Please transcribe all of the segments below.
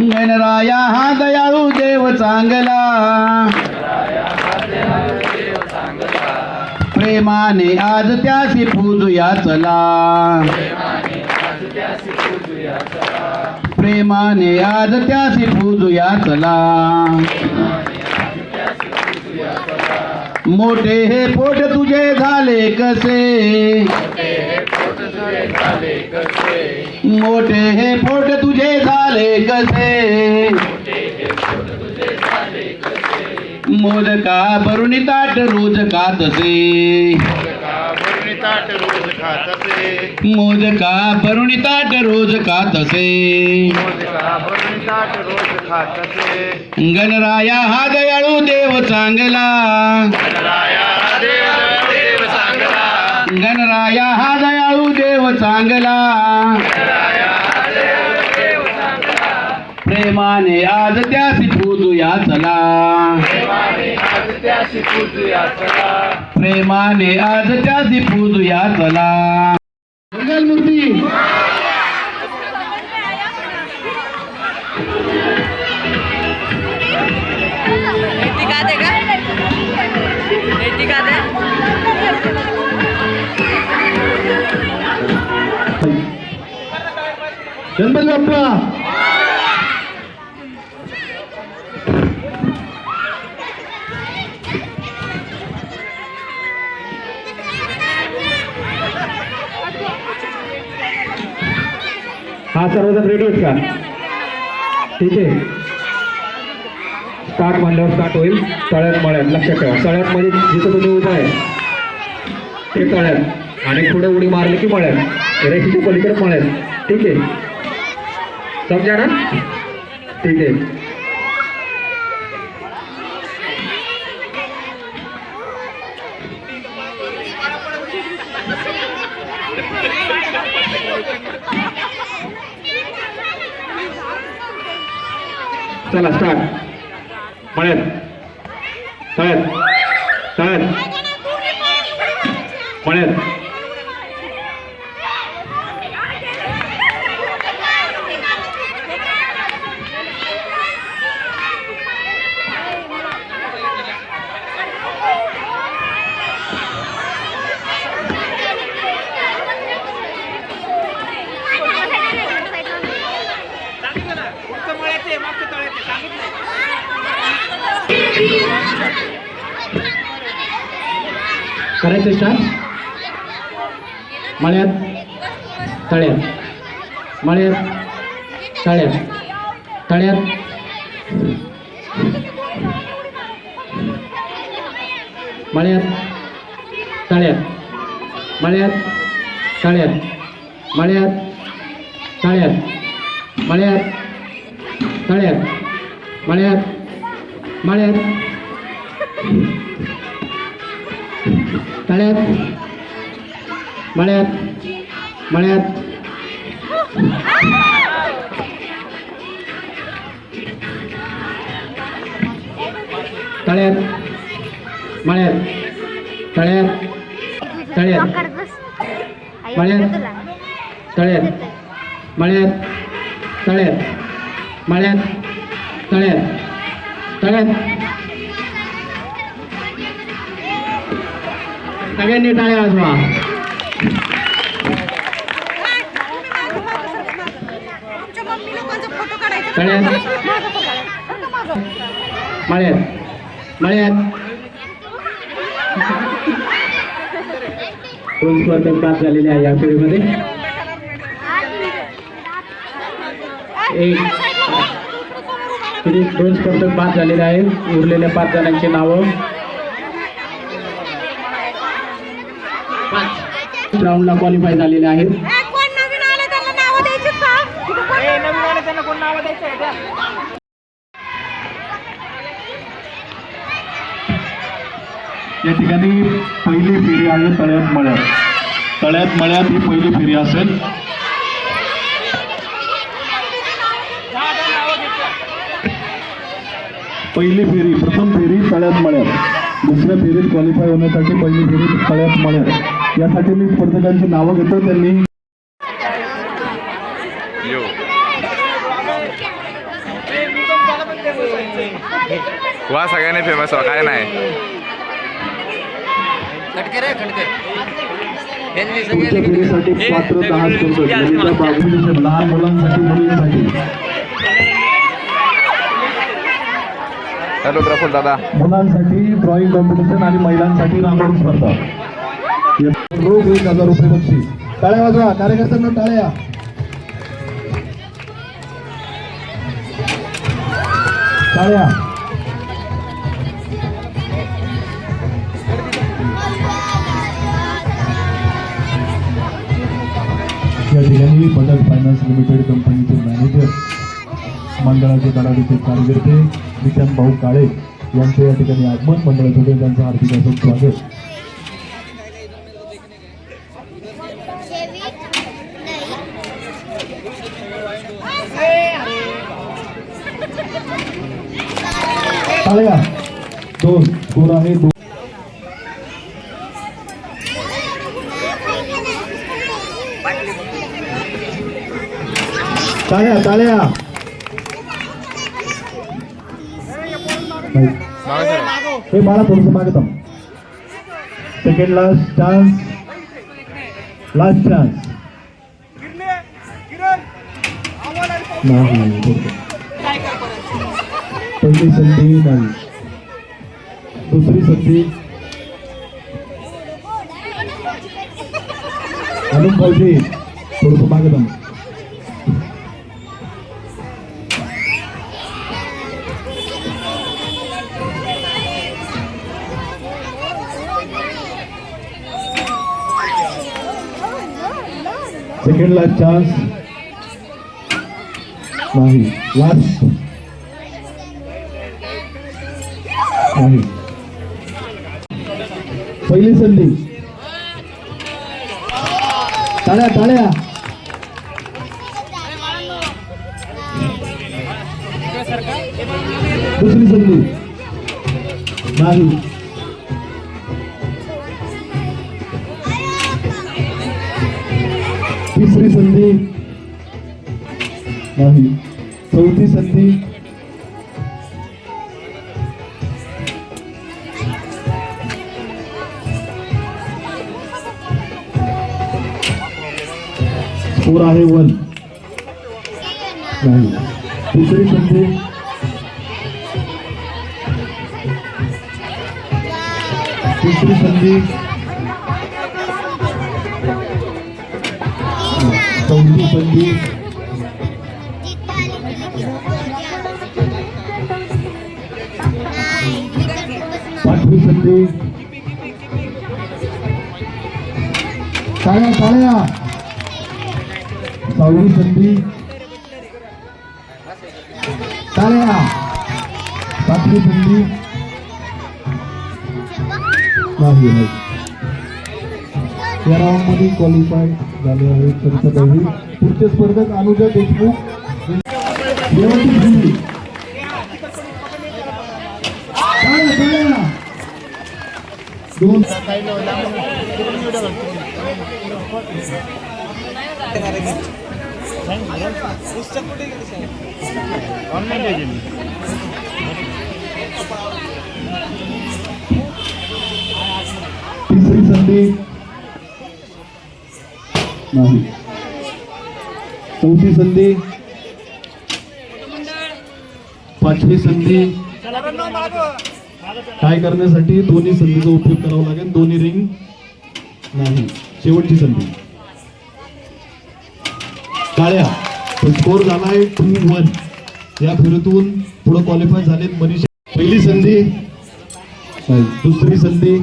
गणराया हा दयाळू देव चांगला, प्रेमाने आज त्यासी पूजूया चला, प्रेमाने आज त्यासी पूजूया चला। मोठे हे पोट तुझे झाले कसे, मोठे हे पोट तुझे झाले कसे, मोदका भरुणी ताट रोज खातसे, मोदका भरुणी ताट रोज खातसे। गणराया हा दयाळू देव चांगला, गणराया हा दयाळू देव चांगला, प्रेमाने आज त्यासी पूजूया चला, प्रेमाने आज त्यासी पूजूया चला। मंगलमूर्ती गणपती बाप्पा हा सर्वजण रेडी आहेत का? ठीक आहे, स्टार्ट म्हणल्यावर स्टार्ट होईल। तळ्यात मळ्यात लक्षात ठेवा, तळ्यात मध्ये जिथं तुम्ही उभा आहे ते तळ्यात आणि पुढे उडी मारली की मळ्यात, रेषेच्या पलीकडे मळ्यात। ठीक आहे, समजा ना? ठीक आहे, चला स्टार्ट। मळ्यात तळ्यात तळ्यात मळ्यात करायचं स्टार्ट। मळ्यात तळ्यात मळ्यात तळ्यात तळ्यात मळ्यात तळ्यात मळ्यात तळ्यात मळ्यात तळ्यात मळ्यात तळ्यात मळ्यात मळ्यात तळ्यात मळ्यात मळ्यात तळ्यात मळ्यात तळ्यात तळ्यात मळ्यात तळ्यात मळ्यात तळ्यात मळ्यात तळ्यात तळ्यात सगळ्यांनी टाळ्या वाजवा। तळ्यात मळ्यात मळ्यात दोन स्पर्धक पास झालेले आहे या फेरीमध्ये। दोन स्पर्धक पास झालेले आहेत, उरलेल्या 5 जणांची नावं राऊंडला क्वालिफाय झालेले आहेत। या ठिकाणी पहिली फेरी आहे तळ्यात मळ्यात, तळ्यात मळ्यात ही पहिली फेरी असेल। पहिली फेरी प्रथम फेरी तळ्यात मळ्यात, दुसऱ्या फेरीत क्वालिफाय होण्यासाठी पहिली फेरी तळ्यात मळ्यात। यासाठी मी स्पर्धकांची नावं घेतो, त्यांनी वा सगळ्यांनी फेमस व्हा काय नाही. पुढच्या पिढीसाठी पात्रता हा स्पर्धक ललिता बागुल लहान मुलांसाठी मुलींसाठी. हॅलो प्रफुल दादा. मुलांसाठी ड्रॉइंग कॉम्पिटिशन आणि महिलांसाठी रांगोळी स्पर्धा. रोख 1000 रुपये बक्षीस. टाळ्या वाजवा कार्यकर्त्यांना टाळ्या. टाळ्या. या ठिकाणी बजाज फायनान्स लिमिटेड कंपनीचे मॅनेजर मंडळाचे धडाडीचे कार्यकर्ते निशांत भाऊ काळे यांचे या ठिकाणी आगमन मंडळाचे होते. त्यांचं हार्दिक असं स्वागत. टाळ्या. 2 स्कोर आहे 2. टाळ्या टाळ्या. हे मला थोडस मागत. Second last chance. Last chance नाही. पहिली संधी नाही. दुसरी संधी अनुप भाऊजी थोडस मागत. सेकंड लास्ट चान्स नाही. लास्ट नाही. पहिली संधी. टाळ्या टाळ्या. दुसरी संधी नाही. तिसरी संधी नाही. चौथी संधी स्कोर आहे 1 नाही. तिसरी संधी तिसरी संधी चौथी संधी पाचवी संधी. टाळ्या टाळ्या. 6वी संधी. टाळ्या. 7वी संधी नाही. या राऊंड मध्ये क्वालिफाय झाले आहेत संसदही. पुढचे स्पर्धक अनुजा देशमुख. शेवटची संधी. टाळ्या टाळ्या. 2 तिसरी संधी नाही. चौथी संधी. पाचवी संधी. काय करण्यासाठी दोन्ही संधीचा उपयोग करावा लागेल. दोन्ही रिंग नाही. शेवटची संधी. टाळ्या. स्कोर झालाय 2-1. या फेरीतून पुढे क्वालिफाय झालेत मनीष. पहिली संधी नाही. दुसरी संधी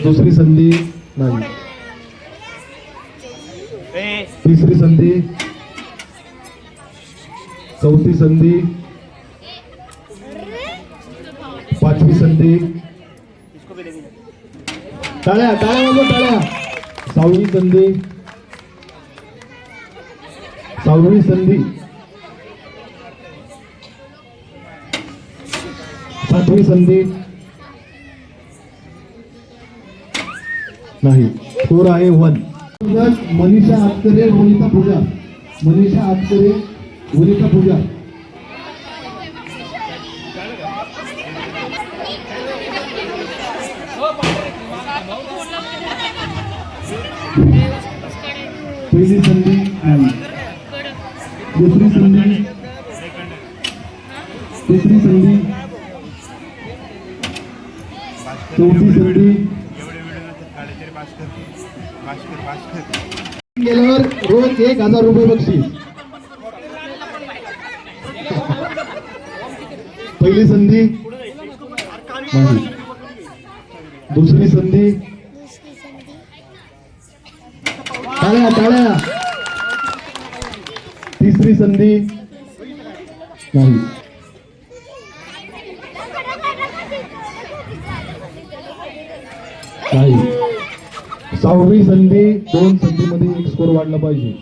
दुसरी संधी नाही. तिसरी संधी. चौथी संधी. पाचवी संधी. टाळ्या टाळ्या वाजवा टाळ्या. 6वी संधी. 6वी संधी. 7वी संधी नाही. स्कोर आहे 1. मनीषा आतकरे वनिता पूजा, मनीषा आतकरे वनिता पूजा. पहिली संधी नाही, दुसरी संधी, तिसरी संधी, चौथी संधी गेल्यावर रोज 1,000 रुपये बक्षीस. पहिली संधी नाही, दुसरी संधी, टाळ्या टाळ्या, तिसरी संधी नाही, नाही, 6वी संधी. 2 संधीमध्ये 1 स्कोर वाढला पाहिजे.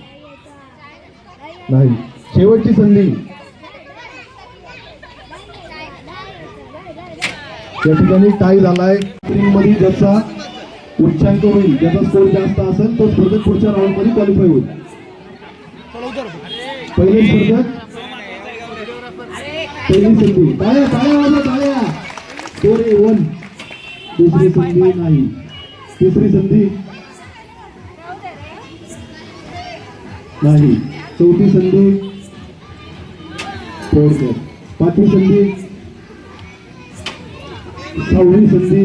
नाही, शेवटची संधी. या ठिकाणी टाय झालाय. मध्ये ज्याचा उच्चांक होईल, ज्याचा स्कोर जास्त असेल तो स्पर्धक पुढच्या राऊंड मध्ये क्वालिफाय होईल. पहिले स्पर्धक, पहिली संधी. टाळ्या टाळ्या वाजवा टाळ्या. 2-1. दुसरी संधी नाही, तिसरी संधी नाही, चौथी संधी फोडकर, 5वी संधी, 6वी संधी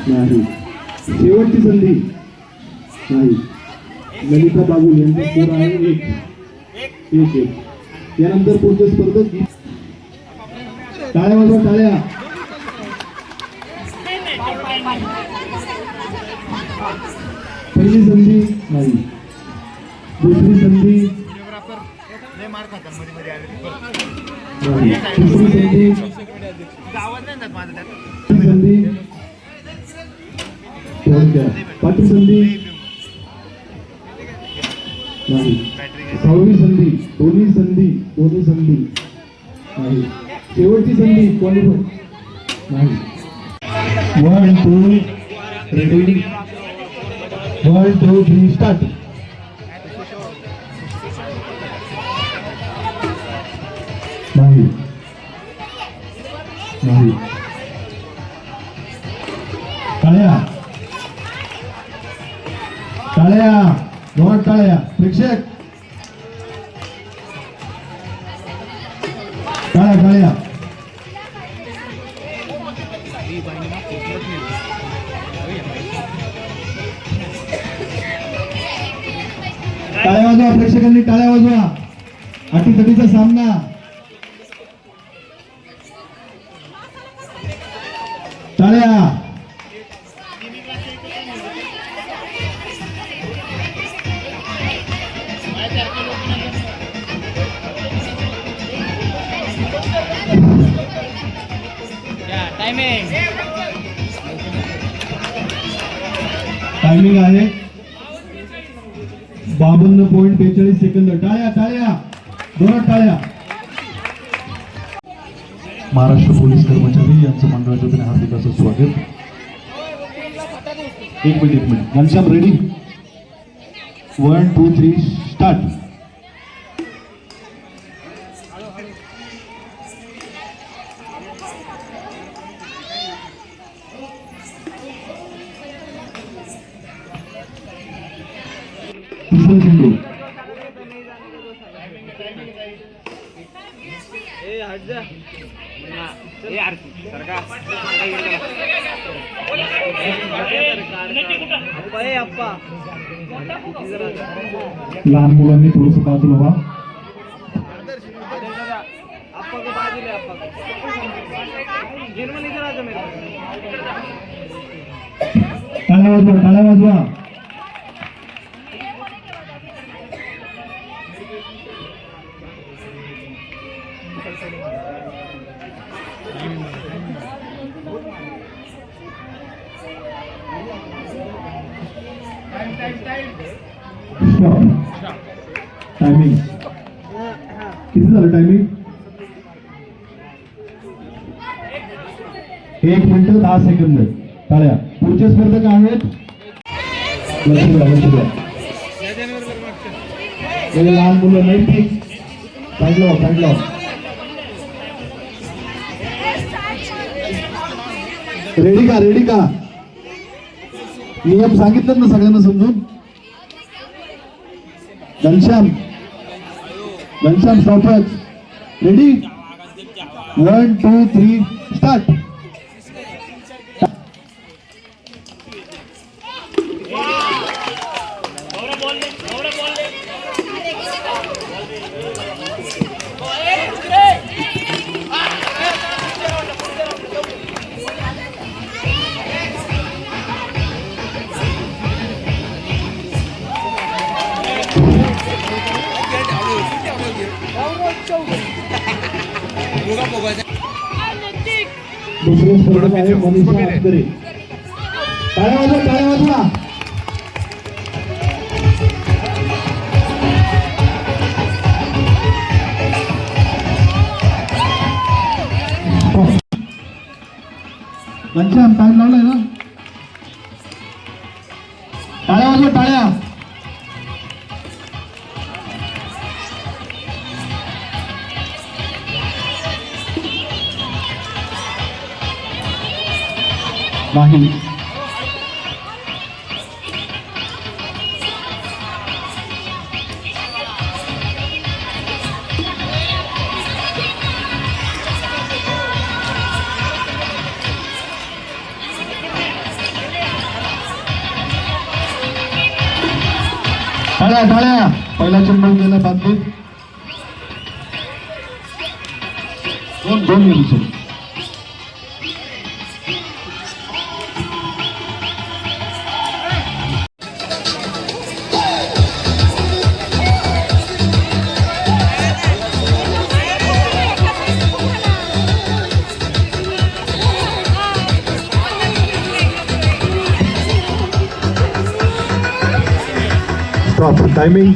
नाही, शेवटची संधी नाही. ललिता बागुल यांचा स्कोर आहे 1-1. यानंतर पुढचे स्पर्धक. टाळ्या वाजवा टाळ्या. पहिली संधी नाही, दुसरी संधी नाही, तिसरी संधी, संधी थोडक्यात, 5वी संधी नाही, 6वी संधी, दोन्ही संधी नाही, शेवटची संधी क्वालिफाय नाही. 1 2 रेडी, 1 2 3 स्टार्ट. नाही, नाही, टाळ्या टाळ्या, जोरात टाळ्या. प्रेक्षक टाळ्या टाळ्या. टाळ्या वाजवा, प्रेक्षकांनी टाळ्या वाजवा. अटीतटीचा सामना. टाळ्या. टायमिंग आहे 52.43 सेकंद. टाळ्या टाळ्या, जोरात टाळ्या. महाराष्ट्र पोलीस कर्मचारी यांचं मंडळाच्या वतीने हार्दिक असं स्वागत. एक मिनिट घनश्याम रेडी. 1 2 3 स्टार्ट. तिसरा चेंडू. लहान मुलांनी थोडस बाजूला व्हा. टाळ्या वाजवा टाळ्या वाजवा. टायमिंग किती झालं? Timing 1 minute 10 second. टाळ्या. पुढचे स्पर्धक आहेत लक्ष द्या लक्ष द्या हे लहान मुलं नाही ती साईडला रेडी का नियम सांगितलं ना सगळ्यांना समजून घनश्याम स्टॉपच रेडी 1 2 3 स्टार्ट दुसरे स्पर्धक आहे मनीषा आटकरे टाळ्या वाजवा घनश्याम टाइम लावलाय ना टाळ्या वाजवा टाळ्या नाही टाळ्या पहिला चेंडू गेला बादलीत दोन गेली टायमिंग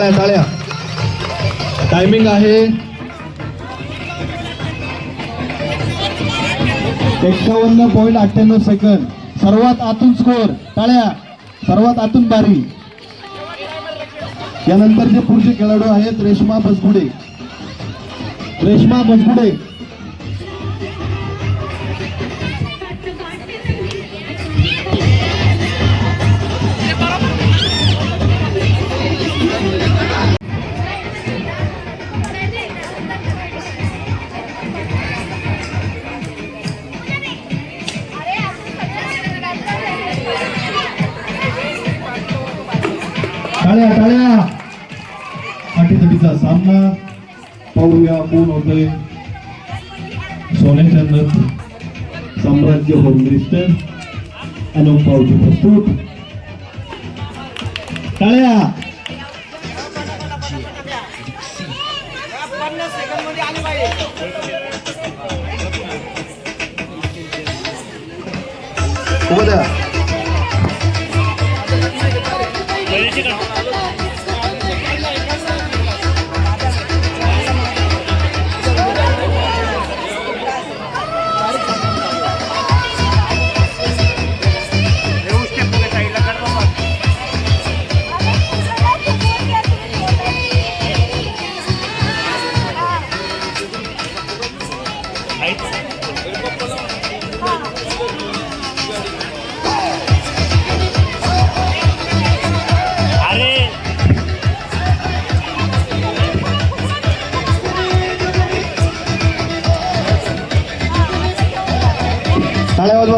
टाळ्या टायमिंग आहे 51.98 सेकंद सर्वात आतून स्कोर टाळ्या सर्वात आतून बारी यानंतरचे पुढचे खेळाडू आहेत रेश्मा बसगुडे टाळ्या अटीतटीचा सामना पाहूया कोण होतोय सोन्याच्या नथ साम्राज्य होममिनिस्टर अनुप पावजी प्रस्तुत टाळ्या 50 सेकंद मध्ये आली पाहिजे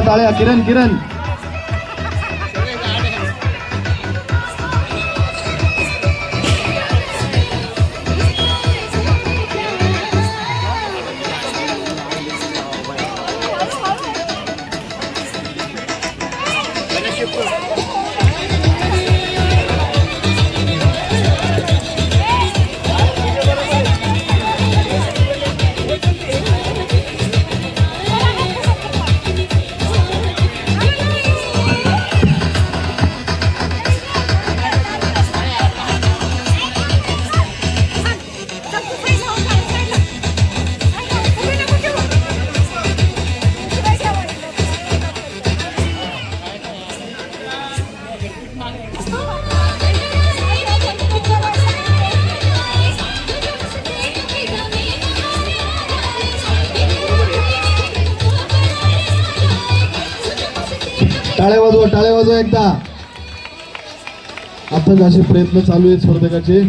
टाळ्या किरण किरण. टाळ्या वाजवा एकदा. अथक असे प्रयत्न चालू आहेत स्पर्धकाचे.